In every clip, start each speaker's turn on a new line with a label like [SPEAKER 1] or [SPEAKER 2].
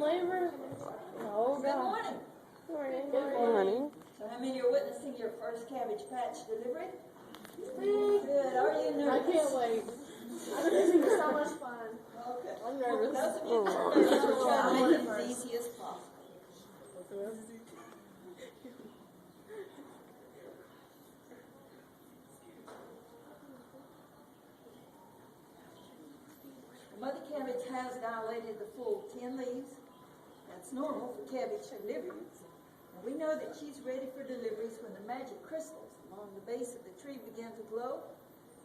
[SPEAKER 1] labor? Oh,
[SPEAKER 2] Good
[SPEAKER 1] God.
[SPEAKER 2] morning.
[SPEAKER 1] Good morning.
[SPEAKER 2] So how many are witnessing your first Cabbage Patch delivery? Good. Are you
[SPEAKER 1] I
[SPEAKER 2] nervous?
[SPEAKER 1] can't wait. This is so much fun.
[SPEAKER 2] Okay.
[SPEAKER 1] I'm nervous.
[SPEAKER 2] Those of you that are nervous, we'll try to make it as easy as possible. The mother cabbage has dilated the full 10 leaves. That's normal for cabbage deliveries. And we know that she's ready for deliveries when the magic crystals along the base of the tree begin to glow.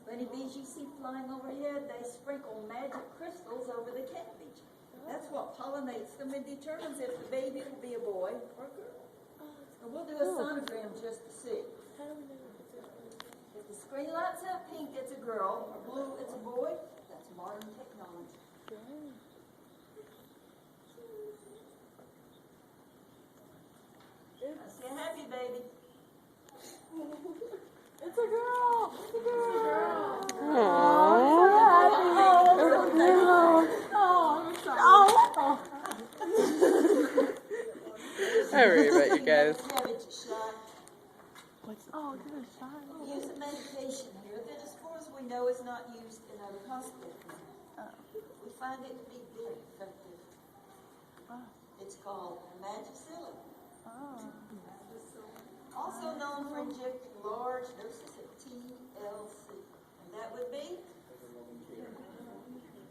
[SPEAKER 2] Bunny bees you see flying overhead, they sprinkle magic crystals over the cabbage. That's what pollinates them and determines if the baby will be a boy or a girl. And we'll do a sonogram just to see. If the screen lights up pink, it's a girl, or blue, it's a boy. That's modern technology. I say happy, baby.
[SPEAKER 1] It's a girl. It's a girl.
[SPEAKER 3] I worry about you guys.
[SPEAKER 2] Cabbage shot.
[SPEAKER 1] Oh, good shot.
[SPEAKER 2] We use a medication here that, as far as we know, is not used in other hospitals. We find it to be very effective. It's called Magicillin. Also known for injecting large doses of TLC. And that would be?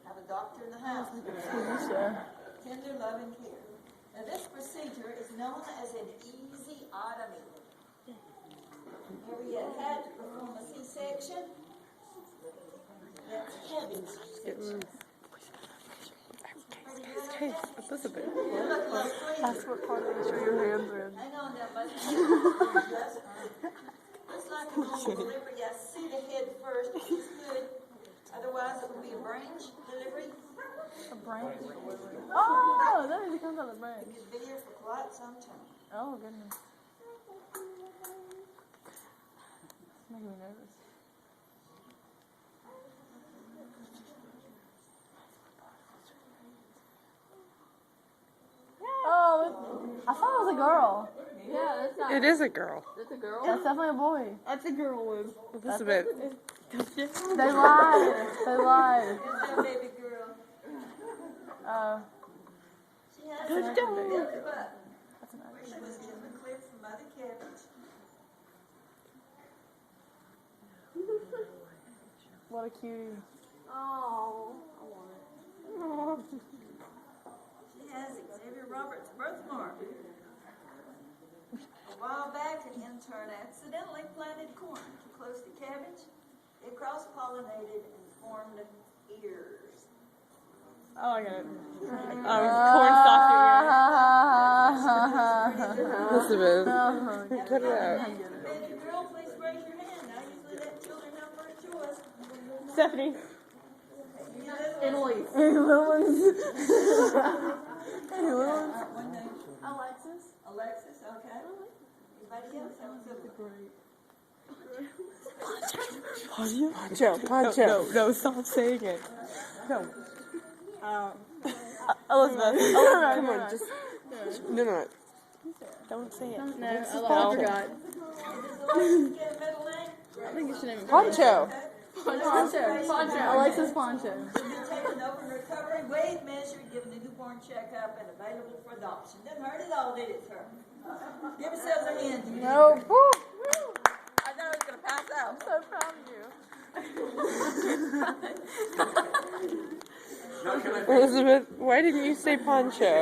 [SPEAKER 2] Have a doctor in the house. Tender love and care. Now this procedure is known as an easiotomy. Have you had to perform a C-section? That's cabbage section.
[SPEAKER 3] Elizabeth.
[SPEAKER 1] That's what part of your hands are in.
[SPEAKER 2] Hang on now, buddy. Looks like a normal delivery. I see the head first, which is good. Otherwise, it would be a branch delivery.
[SPEAKER 1] A branch? Oh, that really comes out of the branch.
[SPEAKER 2] It could be here for quite some time.
[SPEAKER 1] Oh, goodness. It's making me nervous. Oh, I thought it was a girl. Yeah, that's not.
[SPEAKER 3] It is a girl.
[SPEAKER 1] That's a girl? That's definitely a boy.
[SPEAKER 4] That's a girl one.
[SPEAKER 3] Elizabeth.
[SPEAKER 1] They lied. They lied.
[SPEAKER 2] Here's that baby girl. She has a belly button.
[SPEAKER 1] That's an
[SPEAKER 2] Where she was given a clip from Mother Cabbage.
[SPEAKER 1] What a cutie.
[SPEAKER 4] Oh, I want it.
[SPEAKER 2] She has Xavier Roberts' birthmark. A while back, an intern accidentally planted corn too close to cabbage. It cross-pollinated and formed ears.
[SPEAKER 1] Oh, I got it.
[SPEAKER 3] Corn stalk Elizabeth. Cut it out.
[SPEAKER 2] Baby girl, please raise your hand. I usually let children have first choice.
[SPEAKER 1] Stephanie.
[SPEAKER 4] Emily.
[SPEAKER 1] Any little ones? Any little ones?
[SPEAKER 2] One name.
[SPEAKER 4] Alexis.
[SPEAKER 2] Alexis, okay. Anybody else? That was a great.
[SPEAKER 3] Poncho, Poncho. No, stop saying it. No.
[SPEAKER 1] Elizabeth.
[SPEAKER 3] Come on, just. No. Don't say it.
[SPEAKER 4] No, I forgot.
[SPEAKER 2] Get a middle name?
[SPEAKER 4] I think you should name it.
[SPEAKER 3] Poncho.
[SPEAKER 4] Poncho.
[SPEAKER 1] Alexis Poncho.
[SPEAKER 2] Taken over and recovery, weighed, measured, given a newborn checkup, and available for adoption. Didn't hurt at all, did it, sir? Give yourselves a hand.
[SPEAKER 1] No. Woo.
[SPEAKER 2] I know it's going to pass out.
[SPEAKER 1] I'm so proud of you.
[SPEAKER 3] Elizabeth, why didn't you say Poncho?